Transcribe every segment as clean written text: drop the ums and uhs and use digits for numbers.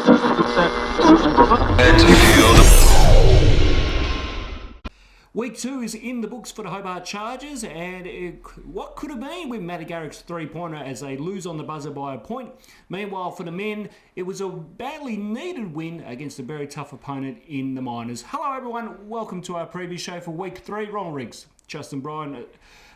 Week 2 is in the books for the Hobart Chargers, and what could have been with Matty Garrick's three-pointer as they lose on the buzzer by a point. Meanwhile, for the men, it was a badly needed win against a very tough opponent in the Miners. Hello everyone, welcome to our preview show for Week 3. Ron Riggs, Justin Bryan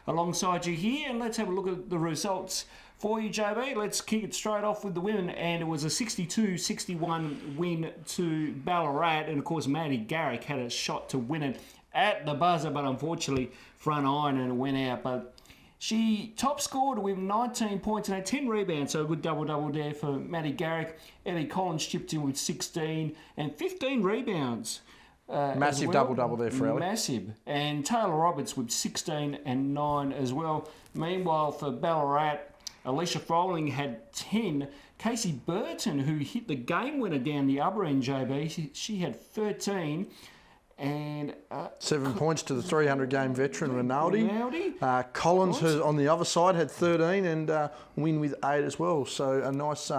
alongside you here, and let's have a look at the results for you, JB. Let's kick it straight off with the women, and it was a 62-61 win to Ballarat, and of course Matty Garrick had a shot to win it at the buzzer, but unfortunately front iron and it went out. But she top scored with 19 points and had 10 rebounds, so a good double-double there for Matty Garrick. Ellie Collins chipped in with 16 and 15 rebounds. Massive well. double-double there for Ellie. Massive. And Taylor Roberts with 16 and 9 as well. Meanwhile, for Ballarat, Alicia Froling had 10. Casey Burton, who hit the game winner down the other end, JB, she had 13. And 7 points to the 300-game veteran Rinaldi. Collins, who on the other side, had 13 and win with 8 as well. So a nice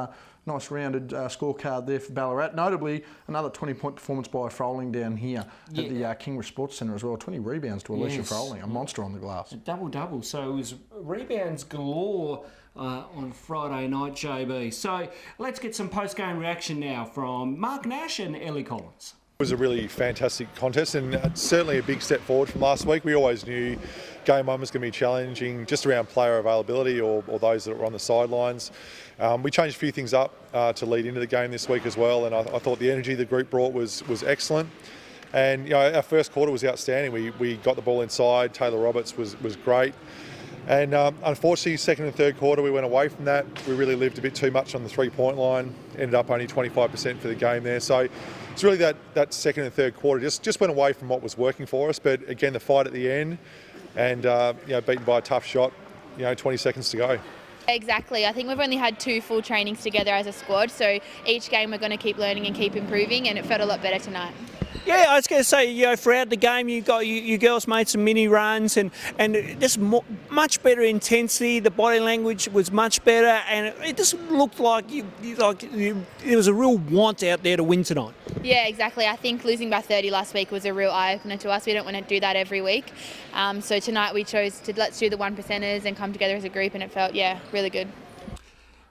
rounded scorecard there for Ballarat. Notably, another 20-point performance by Froling down here at the Kingross Sports Centre as well. 20 rebounds to Alicia Froling, a monster on the glass. A double-double. So it was rebounds galore on Friday night, JB. So let's get some post-game reaction now from Mark Nash and Ellie Collins. It was a really fantastic contest and certainly a big step forward from last week. We always knew game one was going to be challenging just around player availability or those that were on the sidelines. We changed a few things up to lead into the game this week as well, and I thought the energy the group brought was excellent. And you know, our first quarter was outstanding. We got the ball inside. Taylor Roberts was great. And unfortunately, second and third quarter, we went away from that. We really lived a bit too much on the three-point line. Ended up only 25% for the game there. So it's really that second and third quarter just went away from what was working for us. But again, the fight at the end, and beaten by a tough shot. 20 seconds to go. Exactly. I think we've only had 2 full trainings together as a squad. So each game we're going to keep learning and keep improving, and it felt a lot better tonight. Yeah, I was going to say, throughout the game, you girls made some mini runs and just much better intensity. The body language was much better, and it just looked like there was a real want out there to win tonight. Yeah, exactly. I think losing by 30 last week was a real eye-opener to us. We don't want to do that every week. So tonight we chose to let's do the 1%ers and come together as a group, and it felt, really good.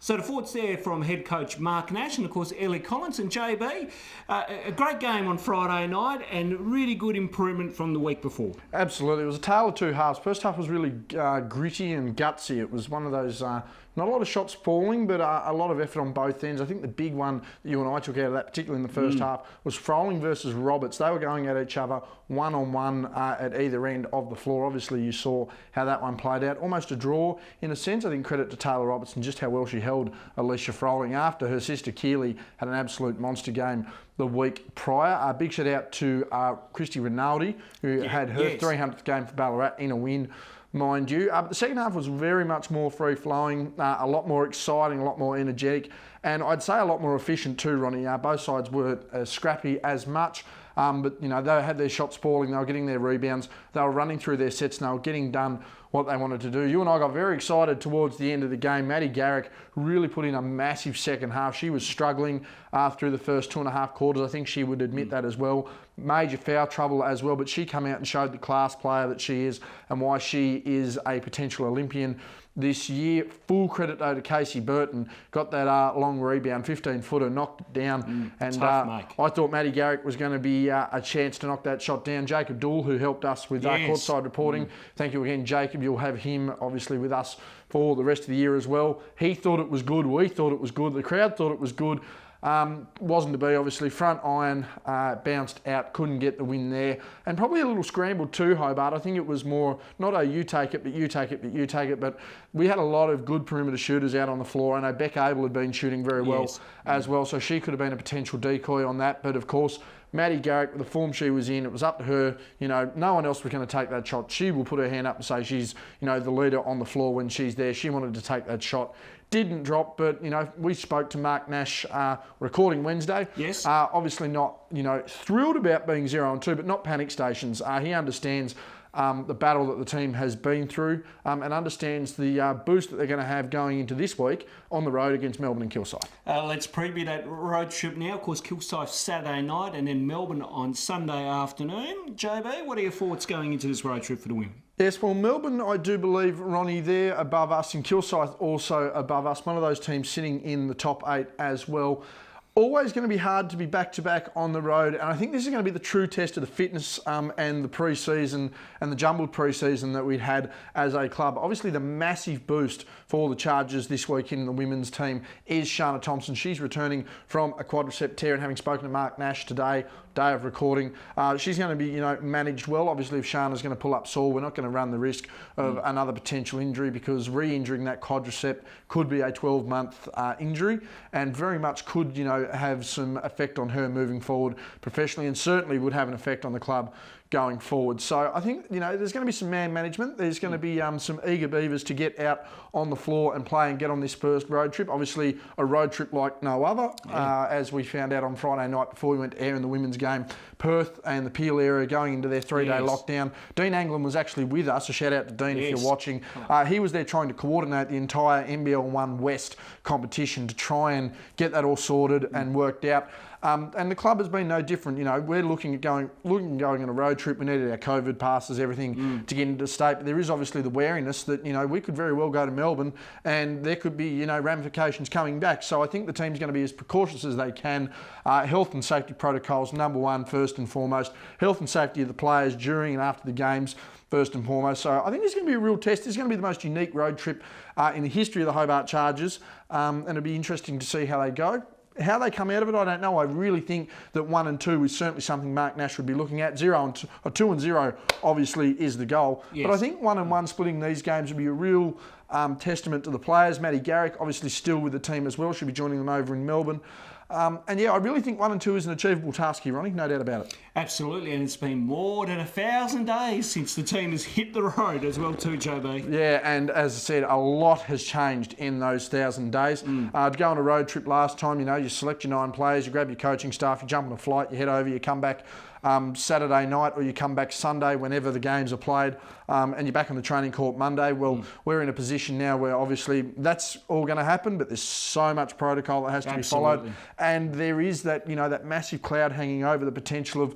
So the thoughts there from head coach Mark Nash and, of course, Ellie Collins and JB. A great game on Friday night and really good improvement from the week before. Absolutely. It was a tale of two halves. First half was really gritty and gutsy. It was one of those... not a lot of shots falling, but a lot of effort on both ends. I think the big one that you and I took out of that, particularly in the first half, was Froling versus Roberts. They were going at each other one-on-one at either end of the floor. Obviously, you saw how that one played out. Almost a draw in a sense. I think credit to Taylor Roberts and just how well she held Alicia Froling after her sister Keely had an absolute monster game the week prior. A big shout out to Christy Rinaldi, who had her 300th game for Ballarat in a win, mind you. The second half was very much more free-flowing, a lot more exciting, a lot more energetic, and I'd say a lot more efficient too, Ronnie. Both sides weren't as scrappy as much, but they had their shots falling, they were getting their rebounds, they were running through their sets, and they were getting done what they wanted to do. You and I got very excited towards the end of the game. Matty Garrick really put in a massive second half. She was struggling through the first 2.5 quarters. I think she would admit that as well. Major foul trouble as well, but she came out and showed the class player that she is and why she is a potential Olympian this year. Full credit though to Casey Burton. Got that long rebound, 15-footer, knocked it down. And I thought Matty Garrick was going to be a chance to knock that shot down. Jacob Dool, who helped us with courtside reporting. Thank you again, Jacob. You'll have him obviously with us for the rest of the year as well. He thought it was good. We thought it was good. The crowd thought it was good. Wasn't to be, obviously. Front iron bounced out, couldn't get the win there. And probably a little scrambled too, Hobart. I think it was more, not a you take it, but you take it, but you take it. But we had a lot of good perimeter shooters out on the floor. I know Beck Abel had been shooting very well as well, so she could have been a potential decoy on that. But of course, Matty Garrick, with the form she was in, it was up to her. No one else was going to take that shot. She will put her hand up and say she's, the leader on the floor when she's there. She wanted to take that shot. Didn't drop, but, we spoke to Mark Nash recording Wednesday. Yes. Obviously not, thrilled about being 0-2, but not panic stations. He understands the battle that the team has been through and understands the boost that they're going to have going into this week on the road against Melbourne and Kilsyth. Let's preview that road trip now. Of course, Kilsyth Saturday night and then Melbourne on Sunday afternoon. JB, what are your thoughts going into this road trip for the women? Yes, well, Melbourne, I do believe, Ronnie, they're above us, and Kilsyth also above us. One of those teams sitting in the top 8 as well. Always going to be hard to be back-to-back on the road, and I think this is going to be the true test of the fitness and the pre-season and the jumbled pre-season that we'd had as a club. Obviously, the massive boost for the Chargers this week in the women's team is Shana Thompson. She's returning from a quadricep tear, and having spoken to Mark Nash today, day of recording, she's going to be, managed well. Obviously, if Shana's going to pull up sore, we're not going to run the risk of another potential injury, because re-injuring that quadricep could be a 12-month injury, and very much could, have some effect on her moving forward professionally, and certainly would have an effect on the club going forward. So I think, there's going to be some man management. There's going to be some eager beavers to get out on the floor and play and get on this first road trip. Obviously, a road trip like no other, as we found out on Friday night before we went to air in the women's game. Perth and the Peel area going into their 3-day lockdown. Dean Anglin was actually with us. A shout out to Dean if you're watching. He was there trying to coordinate the entire NBL 1 West competition to try and get that all sorted and worked out. And the club has been no different. We're looking at going on a road trip. We needed our COVID passes, everything to get into the state. But there is obviously the wariness that, we could very well go to Melbourne and there could be, ramifications coming back. So I think the team's going to be as precautious as they can. Health and safety protocols, number one, first and foremost. Health and safety of the players during and after the games, first and foremost. So I think it's going to be a real test. It's going to be the most unique road trip in the history of the Hobart Chargers. And it'll be interesting to see how they go. How they come out of it, I don't know. I really think that 1 and 2 is certainly something Mark Nash would be looking at. 2 and 0 obviously is the goal. Yes. But I think 1 and 1 splitting these games would be a real testament to the players. Maddie Garrick obviously still with the team as well. She'll be joining them over in Melbourne. I really think 1 and 2 is an achievable task here, Ronnie, no doubt about it. Absolutely, and it's been more than 1,000 days since the team has hit the road as well too, JB. Yeah, and as I said, a lot has changed in those 1,000 days. To go on a road trip last time, you select your 9 players, you grab your coaching staff, you jump on a flight, you head over, you come back Saturday night, or you come back Sunday whenever the games are played, and you're back on the training court Monday. Well, we're in a position now where obviously that's all going to happen, but there's so much protocol that has to be followed, and there is that that massive cloud hanging over the potential of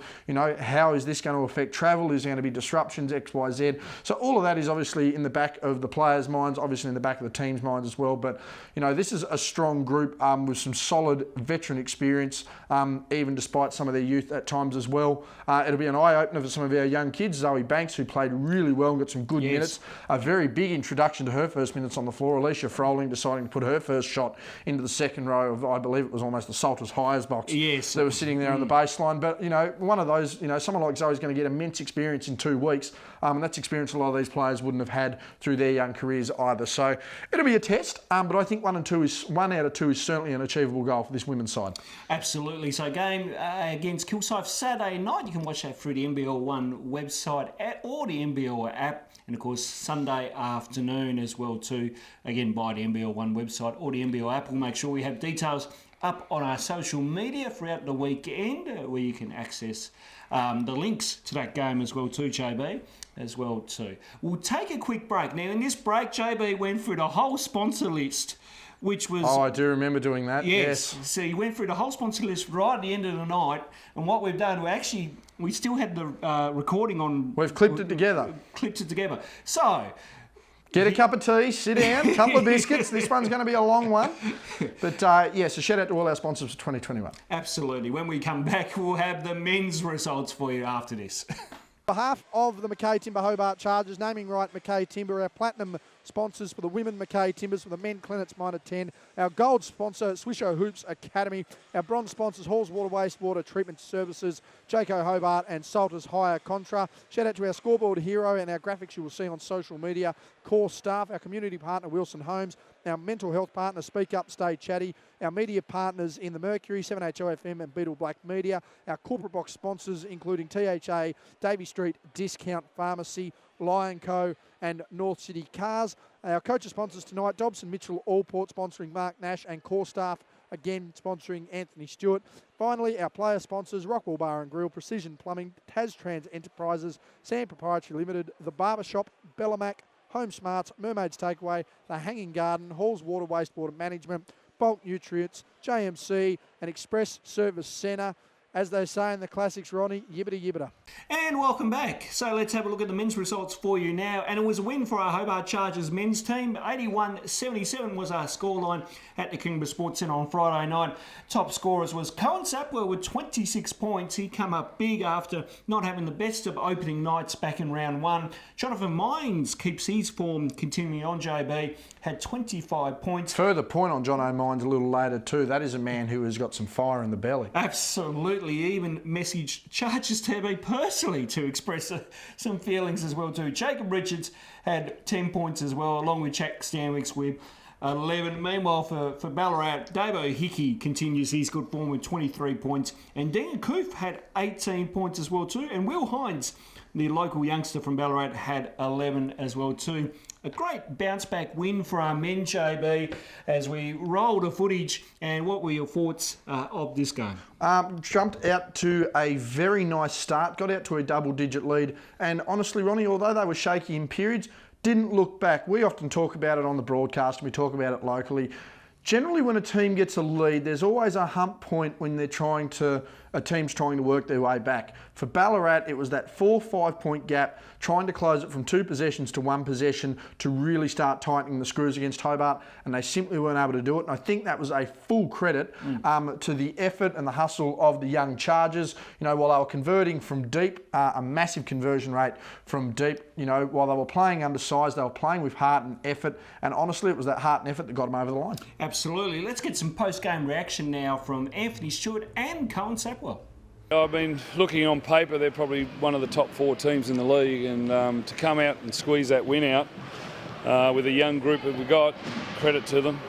how is this going to affect travel? Is there going to be disruptions, X, Y, Z? So all of that is obviously in the back of the players' minds, obviously in the back of the team's minds as well. But this is a strong group with some solid veteran experience, even despite some of their youth at times as well. It'll be an eye-opener for some of our young kids. Zoe Banks, who played really well and got some good minutes. A very big introduction to her first minutes on the floor. Alicia Froling deciding to put her first shot into the second row of, I believe it was almost the Salters Highers box. Yes. That was sitting there on the baseline. But, one of those, someone like Zoe's going to get immense experience in 2 weeks. And that's experience a lot of these players wouldn't have had through their young careers either. So it'll be a test. But I think 1 out of 2 is certainly an achievable goal for this women's side. Absolutely. So game against Kilsyth Saturday night. You can watch that through the NBL 1 website or the NBL app, and of course Sunday afternoon as well too, again by the NBL 1 website or the NBL app. We'll make sure we have details up on our social media throughout the weekend where you can access the links to that game as well too, JB, as well too. We'll take a quick break. Now in this break, JB went through the whole sponsor list, which was... Oh, I do remember doing that, yes. So you went through the whole sponsor list right at the end of the night, and what we've done, we still had the recording on... We've clipped it together. So... Get a cup of tea, sit down, a couple of biscuits. This one's going to be a long one. But so shout out to all our sponsors for 2021. Absolutely. When we come back, we'll have the men's results for you after this. On behalf of the Mackay Timber Hobart Chargers, naming right Mackay Timber, our platinum sponsors for the women Mackay Timbers, for the men Clennett's Minor 10, our gold sponsor Swisho Hoops Academy, our bronze sponsors Halls Water Wastewater Treatment Services, Jayco Hobart and Salters Hire Contra. Shout out to our scoreboard hero and our graphics you will see on social media, core staff, our community partner Wilson Homes, our mental health partner Speak Up Stay Chatty, our media partners in the Mercury, 7HOFM and Beetle Black Media, our corporate box sponsors including THA, Davey Street Discount Pharmacy, Lion Co and North City Cars. Our coaches sponsors tonight, Dobson Mitchell Allport sponsoring Mark Nash and core staff again sponsoring Anthony Stewart. Finally, our player sponsors, Rockwell Bar and Grill, Precision Plumbing, Trans Enterprises, Sam Proprietary Limited, The Barbershop, Bellamac, Home Smarts, Mermaids Takeaway, The Hanging Garden, Halls Water Wastewater Management, Bulk Nutrients, JMC, and Express Service Centre. As they say in the classics, Ronnie, yibbida yibbida. And welcome back. So let's have a look at the men's results for you now. And it was a win for our Hobart Chargers men's team. 81-77 was our scoreline at the Kingdom Sports Centre on Friday night. Top scorers was Cohen Sapwell with 26 points. He come up big after not having the best of opening nights back in round one. Jonathon Mines keeps his form continuing on, JB, had 25 points. Further point on Jonathon Mines a little later too. That is a man who has got some fire in the belly. Absolutely. Even messaged Chargers TV personally to express some feelings as well too. Jacob Richards had 10 points as well, along with Jack Stanwicks with 11. Meanwhile, for Ballarat, Davo Hickey continues his good form with 23 points. And Dan Coof had 18 points as well too. And Will Hines, the local youngster from Ballarat, had 11 as well too. A great bounce-back win for our men, JB, as we roll the footage. And what were your thoughts of this game? Jumped out to a very nice start, got out to a double-digit lead. And honestly, Ronnie, although they were shaky in periods, didn't look back. We often talk about it on the broadcast and we talk about it locally. Generally, when a team gets a lead, there's always a hump point when a team's trying to work their way back. For Ballarat, it was that 4-5 point gap, trying to close it from 2 possessions to 1 possession to really start tightening the screws against Hobart, and they simply weren't able to do it. And I think that was a full credit to the effort and the hustle of the young Chargers. You know, while they were converting from deep, a massive conversion rate from deep, you know, while they were playing undersized, they were playing with heart and effort. And honestly, it was that heart and effort that got them over the line. Absolutely. Let's get some post-game reaction now from Anthony Stewart and Cohen Sapwell. I've been looking on paper, they're probably one of the top 4 teams in the league, and to come out and squeeze that win out with a young group that we got, credit to them.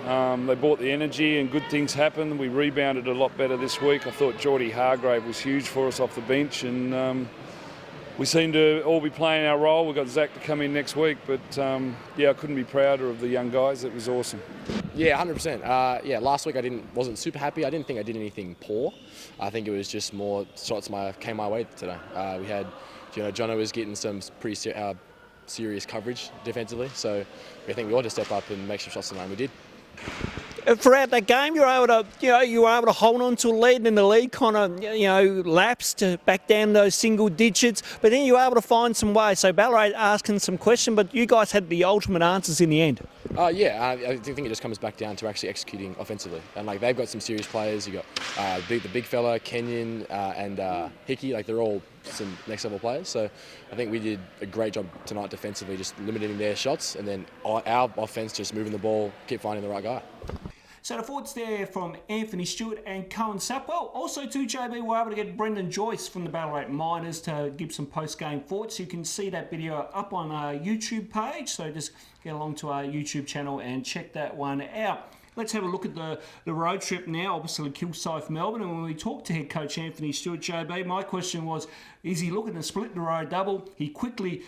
They brought the energy and good things happened. We rebounded a lot better this week. I thought Geordie Hargrave was huge for us off the bench, and we seem to all be playing our role. We've got Zach to come in next week, but I couldn't be prouder of the young guys. It was awesome. Yeah, 100%. Last week wasn't super happy. I didn't think I did anything poor. I think it was just more shots came my way today. We had, Jono was getting some pretty serious coverage defensively, so I think we ought to step up and make some shots tonight, and we did. Throughout that game, you were able to hold on to a lead, and the lead kind of, lapsed back down those single digits. But then you were able to find some ways. So Ballarat asking some questions, but you guys had the ultimate answers in the end. I think it just comes back down to actually executing offensively. And they've got some serious players. You got the big fella, Kenyon, and Hickey. They're all some next level players. So I think we did a great job tonight defensively, just limiting their shots, and then our offense just moving the ball, keep finding the right guy. So the thoughts there from Anthony Stewart and Cohen Sapwell. Also too, JB, we were able to get Brendan Joyce from the Ballarat Miners to give some post-game thoughts. You can see that video up on our YouTube page, so just get along to our YouTube channel and check that one out. Let's have a look at the road trip now, obviously Kilsyth, Melbourne. And when we talked to head coach Anthony Stewart, JB, my question was, is he looking to split the road double? He quickly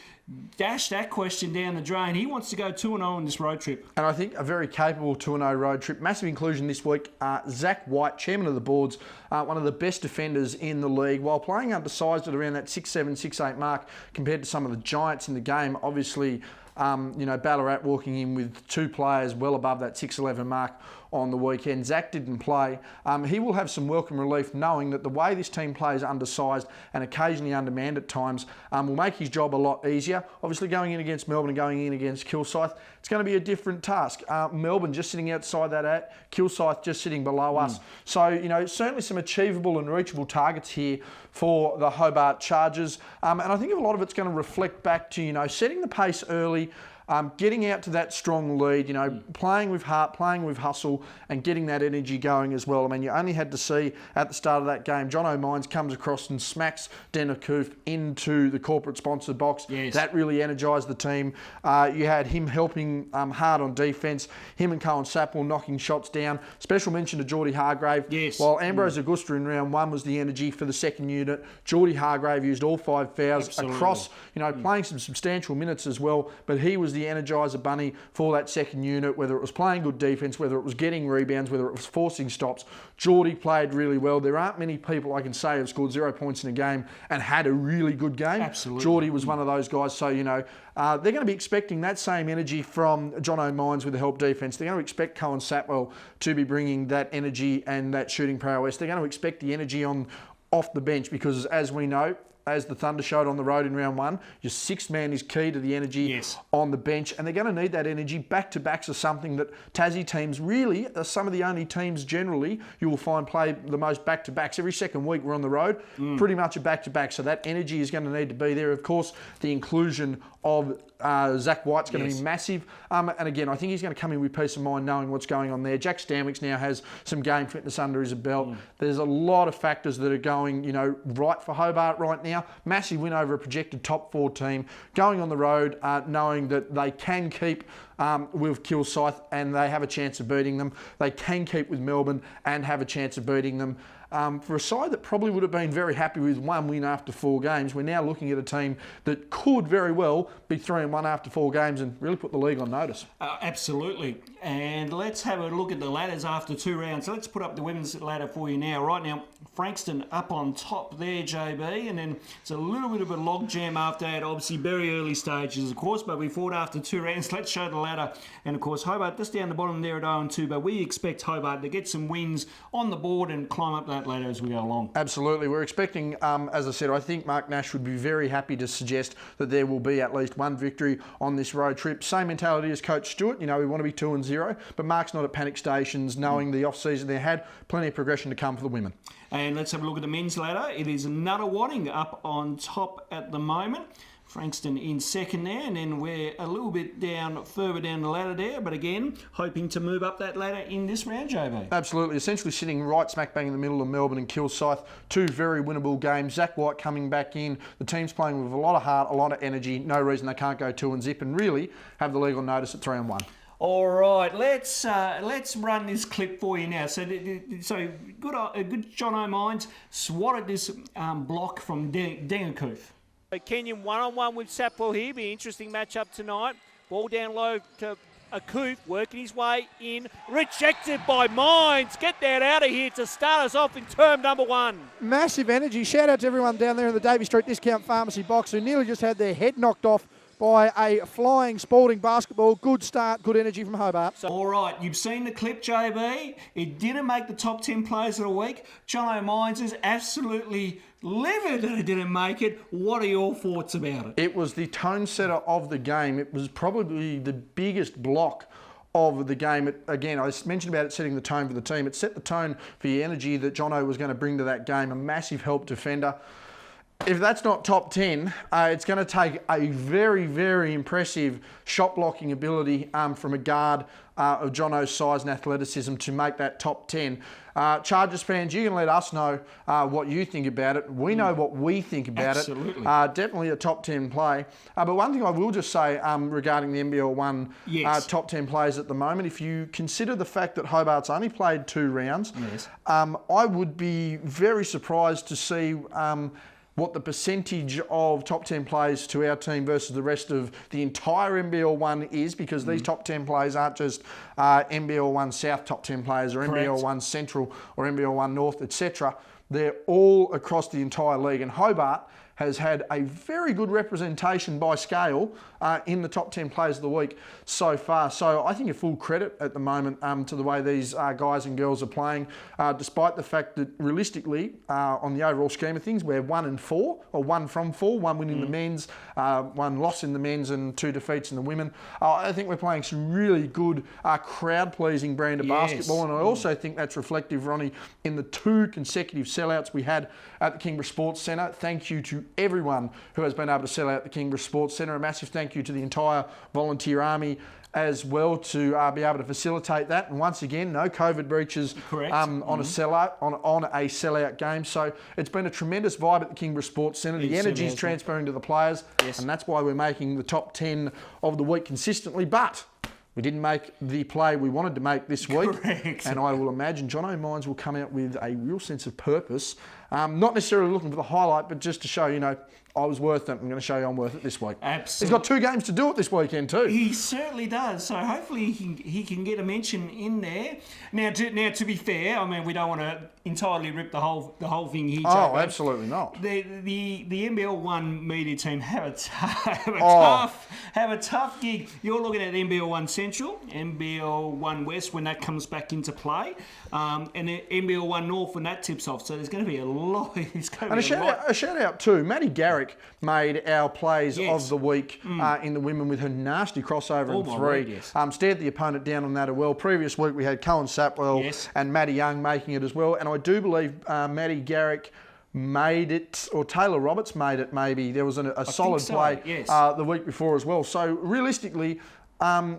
dashed that question down the drain. He wants to go 2-0 on this road trip. And I think a very capable 2-0 road trip. Massive inclusion this week. Zach White, chairman of the boards, one of the best defenders in the league, while playing undersized at around that 6'7", 6'8" mark compared to some of the giants in the game. Obviously, Ballarat walking in with 2 players well above that 6'11" mark on the weekend. Zach didn't play. He will have some welcome relief knowing that the way this team plays undersized and occasionally undermanned at times will make his job a lot easier. Obviously going in against Melbourne and going in against Kilsyth, it's going to be a different task. Melbourne just sitting outside that Kilsyth just sitting below us. So, certainly some achievable and reachable targets here for the Hobart Chargers. And I think a lot of it's going to reflect back to, setting the pace early, getting out to that strong lead, playing with heart, playing with hustle, and getting that energy going as well. I mean, you only had to see at the start of that game, Jonathon Mines comes across and smacks Dennis Coof into the corporate sponsored box. Yes. That really energised the team. You had him helping hard on defence, him and Cohen Sapwell knocking shots down. Special mention to Geordie Hargrave. Yes. While Ambrose Augusta in round 1 was the energy for the second unit, Geordie Hargrave used all 5 fouls across, playing some substantial minutes as well, but he was the the Energizer Bunny for that second unit, whether it was playing good defence, whether it was getting rebounds, whether it was forcing stops. Geordie played really well. There aren't many people I can say have scored 0 points in a game and had a really good game. Absolutely. Geordie was one of those guys. So, they're going to be expecting that same energy from Jonathon Mines with the help defence. They're going to expect Cohen Satwell to be bringing that energy and that shooting prowess. They're going to expect the energy off the bench because, as we know, as the Thunder showed on the road in round one, your sixth man is key to the energy on the bench, and they're going to need that energy. Back-to-backs are something that Tassie teams really are some of the only teams generally you will find play the most back-to-backs. Every second week we're on the road, pretty much a back-to-back, so that energy is going to need to be there. Of course, the inclusion of Zach White's going to be massive. And again, I think he's going to come in with peace of mind knowing what's going on there. Jack Stanwicks now has some game fitness under his belt. There's a lot of factors that are going, right for Hobart right now. Massive win over a projected top 4 team. Going on the road, knowing that they can keep with Kilsyth and they have a chance of beating them. They can keep with Melbourne and have a chance of beating them. For a side that probably would have been very happy with 1 win after 4 games, we're now looking at a team that could very well be 3-1 after 4 games and really put the league on notice. Absolutely. And let's have a look at the ladders after 2 rounds. So let's put up the women's ladder for you now. Right now, Frankston up on top there, JB, and then it's a little bit of a logjam after that. Obviously, very early stages, of course, but we fought after 2 rounds. Let's show the ladder. And, of course, Hobart just down the bottom there at 0-2, but we expect Hobart to get some wins on the board and climb up that ladder as we go along. Absolutely. We're expecting, as I said, I think Mark Nash would be very happy to suggest that there will be at least 1 victory on this road trip. Same mentality as Coach Stewart. We want to be 2-0, but Mark's not at panic stations, knowing the off-season they had plenty of progression to come for the women. And let's have a look at the men's ladder. It is Nunawading up on top at the moment. Frankston in second there, and then we're a little bit further down the ladder there, but again, hoping to move up that ladder in this round, JB. Absolutely. Essentially sitting right smack bang in the middle of Melbourne and Kilsyth. 2 very winnable games. Zach White coming back in. The team's playing with a lot of heart, a lot of energy. No reason they can't go 2-0 and really have the league on notice at 3-1. All right, let's run this clip for you now. So good Jonathon Mines swatted this block from Dengakoof. Kenyon one-on-one with Sapwell here. Be an interesting matchup tonight. Ball down low to Akoof, working his way in. Rejected by Mines. Get that out of here to start us off in term number 1. Massive energy. Shout out to everyone down there in the Davey Street Discount Pharmacy box who nearly just had their head knocked off by a flying Spalding basketball. Good start, good energy from Hobart. All right, you've seen the clip, JB. It didn't make the top 10 players of the week. Jonathon Mines is absolutely livid that it didn't make it. What are your thoughts about it? It was the tone setter of the game. It was probably the biggest block of the game. Again, I mentioned about it setting the tone for the team. It set the tone for the energy that Jono was going to bring to that game. A massive help defender. If that's not top 10, it's going to take a very, very impressive shot blocking ability from a guard of Jono's size and athleticism to make that top 10. Chargers fans, you can let us know what you think about it. We know what we think about Absolutely. it. Definitely a top 10 play. But one thing I will just say regarding the NBL 1 top 10 players at the moment, if you consider the fact that Hobart's only played 2 rounds, I would be very surprised to see what the percentage of top 10 players to our team versus the rest of the entire NBL 1 is, because these top 10 players aren't just NBL 1 South top 10 players or NBL 1 Central or NBL 1 North, etc. They're all across the entire league, and Hobart has had a very good representation by scale in the top 10 players of the week so far. So I think a full credit at the moment to the way these guys and girls are playing, despite the fact that realistically, on the overall scheme of things, we're 1-4, or 1 from 4, 1 win in the men's, 1 loss in the men's and 2 defeats in the women. I think we're playing some really good crowd-pleasing brand of basketball, and I also think that's reflective, Ronnie, in the 2 consecutive sellouts we had at the Kingborough Sports Centre. Thank you to everyone who has been able to sell out the Kingborough Sports Centre. A massive thank you to the entire volunteer army as well to be able to facilitate that. And once again, no COVID breaches on a sellout on a sellout game. So it's been a tremendous vibe at the Kingborough Sports Centre. The energy is transferring to the players, and that's why we're making the top 10 of the week consistently. But we didn't make the play we wanted to make this week. And I will imagine Jonathon Mines will come out with a real sense of purpose. Not necessarily looking for the highlight, but just to show, I was worth it. I'm going to show you I'm worth it this week. Absolutely. He's got 2 games to do it this weekend too. He certainly does. So hopefully he can get a mention in there. Now to be fair, I mean we don't want to entirely rip the whole thing here. Oh, absolutely not. The NBL 1 media team have a tough gig. You're looking at NBL 1 Central, NBL 1 West when that comes back into play, and the NBL 1 North when that tips off. So there's going to be a lot. A shout out too, Maddie Garrick made our plays of the week in the women with her nasty crossover in 3. Yes. Stared the opponent down on that as well. Previous week we had Cohen Sapwell and Maddie Young making it as well, and I do believe Maddie Garrick made it, or Taylor Roberts made it maybe. There was a solid play the week before as well. So realistically,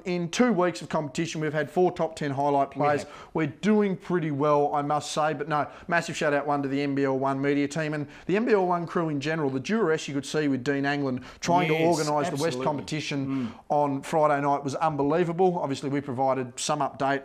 in 2 weeks of competition, we've had 4 top 10 highlight plays. We're doing pretty well, I must say. But no, massive shout out one to the NBL 1 media team and the NBL 1 crew in general. The duress you could see with Dean Angland trying to organise the West competition on Friday night was unbelievable. Obviously, we provided some update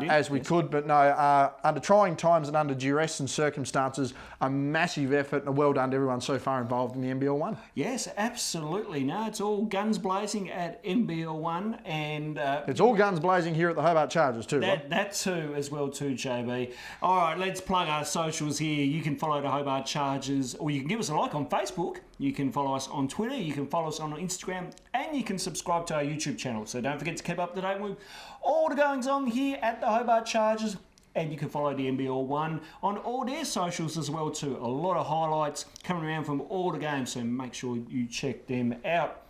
as we could. But no, under trying times and under duress and circumstances, a massive effort and a well done to everyone so far involved in the NBL 1. Yes, absolutely. No, it's all guns blazing at NBL 1. And it's all guns blazing here at the Hobart Chargers too, Rob. That too, as well too, JB. All right, let's plug our socials here. You can follow the Hobart Chargers, or you can give us a like on Facebook. You can follow us on Twitter. You can follow us on Instagram, and you can subscribe to our YouTube channel. So don't forget to keep up to date with all the goings on here at the Hobart Chargers. And you can follow the NBL 1 on all their socials as well too. A lot of highlights coming around from all the games, so make sure you check them out.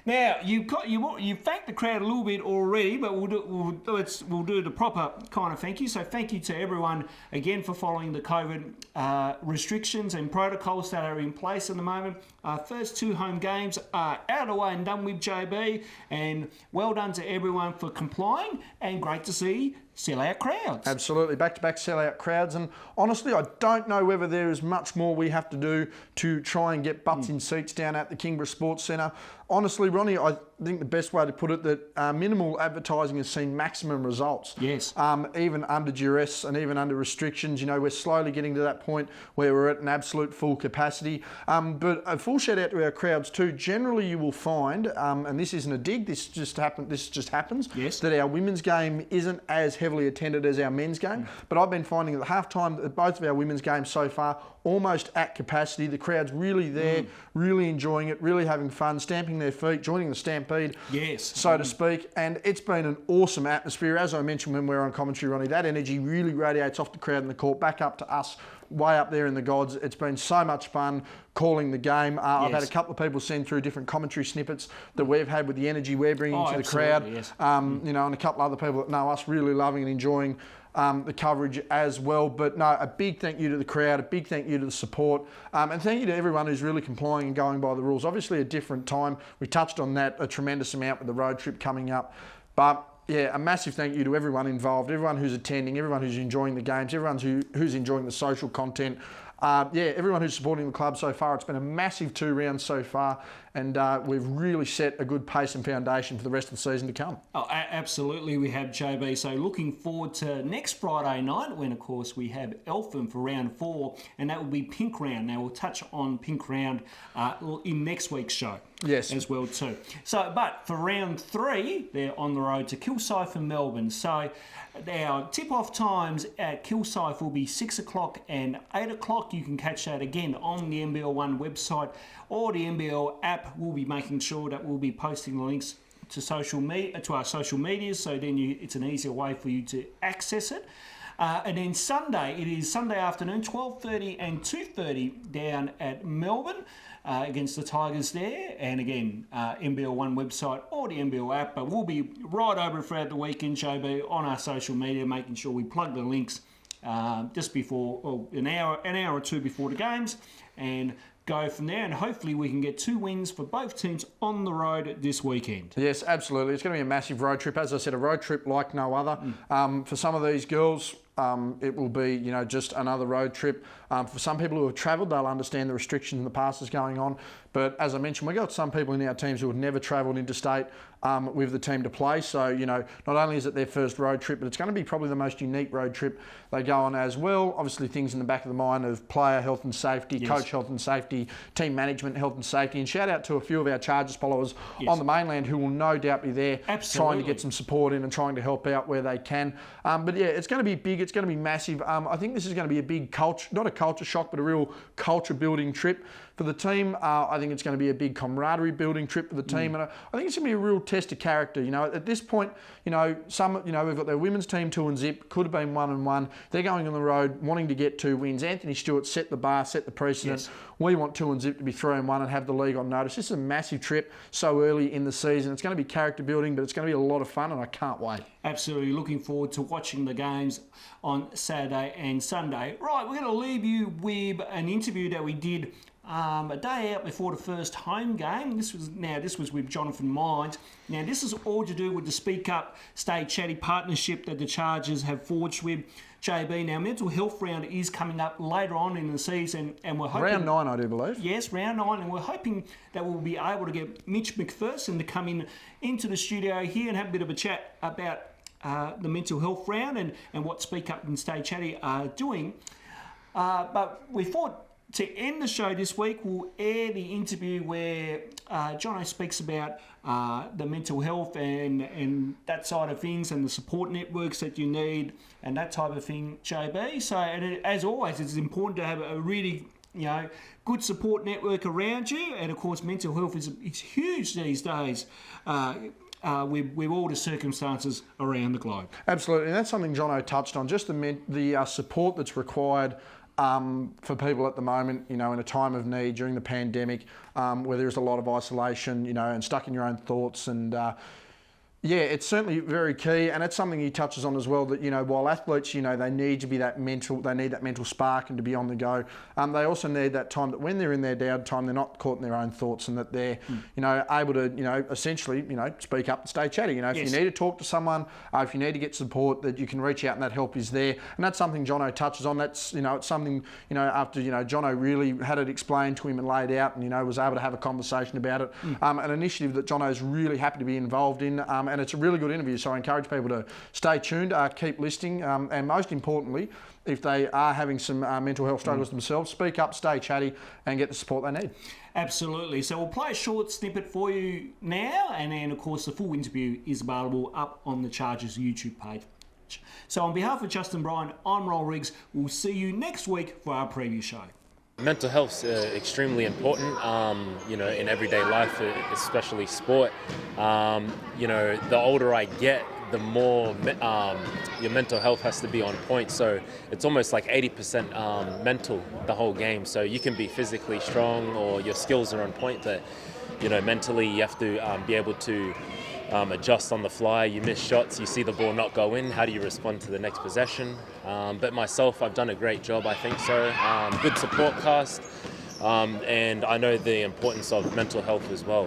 Now you thanked the crowd a little bit already, but we'll do the proper kind of thank you. So thank you to everyone again for following the COVID restrictions and protocols that are in place at the moment. Our first 2 home games are out of the way and done with, JB, and well done to everyone for complying, and great to see sellout crowds. Absolutely, back-to-back sellout crowds, and honestly I don't know whether there is much more we have to do to try and get butts in seats down at the Kingborough Sports Centre. Honestly, Ronnie, I think the best way to put it, that minimal advertising has seen maximum results. Yes. Even under duress and even under restrictions, we're slowly getting to that point where we're at an absolute full capacity. But a full shout out to our crowds too. Generally, you will find, and this isn't a dig, this just happens, that our women's game isn't as heavily attended as our men's game. But I've been finding at the halftime that both of our women's games so far almost at capacity. The crowd's really there, really enjoying it, really having fun, stamping their feet, joining the stampede, so to speak. And it's been an awesome atmosphere. As I mentioned when we were on commentary, Ronnie, that energy really radiates off the crowd in the court back up to us, way up there in the gods. It's been so much fun calling the game. I've had a couple of people send through different commentary snippets that we've had with the energy we're bringing to the crowd. And a couple other people that know us really loving and enjoying the coverage as well. But no, a big thank you to the crowd, a big thank you to the support, and thank you to everyone who's really complying and going by the rules. Obviously a different time. We touched on that a tremendous amount with the road trip coming up. But yeah, a massive thank you to everyone involved, everyone who's attending, everyone who's enjoying the games, everyone who's enjoying the social content. Everyone who's supporting the club so far. It's been a massive 2 rounds so far, and we've really set a good pace and foundation for the rest of the season to come. Oh, absolutely, we have, JB. So looking forward to next Friday night when, of course, we have Eltham for round 4, and that will be Pink Round. Now, we'll touch on Pink Round in next week's show. Yes. As well too. So, but for round 3, they're on the road to Kilsyth and Melbourne. So, our tip-off times at Kilsyth will be 6 o'clock and 8 o'clock. You can catch that again on the NBL 1 website or the NBL app. We'll be making sure that we'll be posting the links to our social media, so then it's an easier way for you to access it. And then Sunday, it is Sunday afternoon, 12:30 and 2:30 down at Melbourne against the Tigers there. And again, NBL 1 website or the NBL app. But we'll be right over throughout the weekend, JB, on our social media, making sure we plug the links just before, an hour or two before the games, and go from there, and hopefully we can get 2 wins for both teams on the road this weekend. Yes, absolutely. It's going to be a massive road trip. As I said, a road trip like no other. For some of these girls, it will be, just another road trip. For some people who have travelled, they'll understand the restrictions and the passes going on. But as I mentioned, we've got some people in our teams who have never travelled interstate with the team to play. So, not only is it their first road trip, but it's going to be probably the most unique road trip they go on as well. Obviously, things in the back of the mind of player health and safety, coach health and safety, team management health and safety. And shout out to a few of our Chargers followers on the mainland who will no doubt be there trying to get some support in and trying to help out where they can. But yeah, it's going to be big. It's going to be massive. I think this is going to be a big culture, not a culture shock, but a real culture building trip for the team. I think it's going to be a big camaraderie building trip for the team. And I think it's going to be a real test of character. At this point, we've got their women's team 2-0, could have been 1-1. They're going on the road wanting to get 2 wins. Anthony Stewart set the bar, set the precedent. Yes. We want 2-0 to be 3-1 and have the league on notice. This is a massive trip so early in the season. It's going to be character building, but it's going to be a lot of fun, and I can't wait. Absolutely looking forward to watching the games on Saturday and Sunday. Right, we're going to leave you with an interview that we did a day out before the first home game. This was with Jonathon Mines. Now, this is all to do with the Speak Up Stay Chatty partnership that the Chargers have forged with JB. Now, mental health round is coming up later on in the season, and we're hoping... Round 9, I do believe. Yes, round 9, and we're hoping that we'll be able to get Mitch McPherson to come into the studio here and have a bit of a chat about the mental health round and what Speak Up and Stay Chatty are doing. But we thought to end the show this week, we'll air the interview where Jono speaks about the mental health and that side of things and the support networks that you need and that type of thing, JB. So, as always, it's important to have a really, good support network around you. And, of course, mental health is huge these days with all the circumstances around the globe. Absolutely, and that's something Jono touched on, just the support that's required for people at the moment, in a time of need during the pandemic, where there's a lot of isolation, and stuck in your own thoughts. And yeah, it's certainly very key, and it's something he touches on as well, that, while athletes, they need to be that mental spark and to be on the go, they also need that time that when they're in their downtime, they're not caught in their own thoughts, and that they're, able to, essentially, speak up and stay chatty. If you need to talk to someone, if you need to get support, that you can reach out and that help is there. And that's something Jono touches on. That's, it's something, after, Jono really had it explained to him and laid out and, was able to have a conversation about it. An initiative that Jono's really happy to be involved in. And it's a really good interview, so I encourage people to stay tuned, keep listening, and most importantly, if they are having some mental health struggles themselves, speak up, stay chatty, and get the support they need. Absolutely. So we'll play a short snippet for you now, and then, of course, the full interview is available up on the Chargers YouTube page. So on behalf of Justin Bryan, I'm Roll Riggs. We'll see you next week for our preview show. Mental health's extremely important, in everyday life, especially sport. The older I get, the more your mental health has to be on point. So it's almost like 80% mental the whole game. So you can be physically strong or your skills are on point, but mentally you have to be able to adjust on the fly. You miss shots, you see the ball not go in, how do you respond to the next possession? But myself, I've done a great job, I think so. Good support cast, and I know the importance of mental health as well.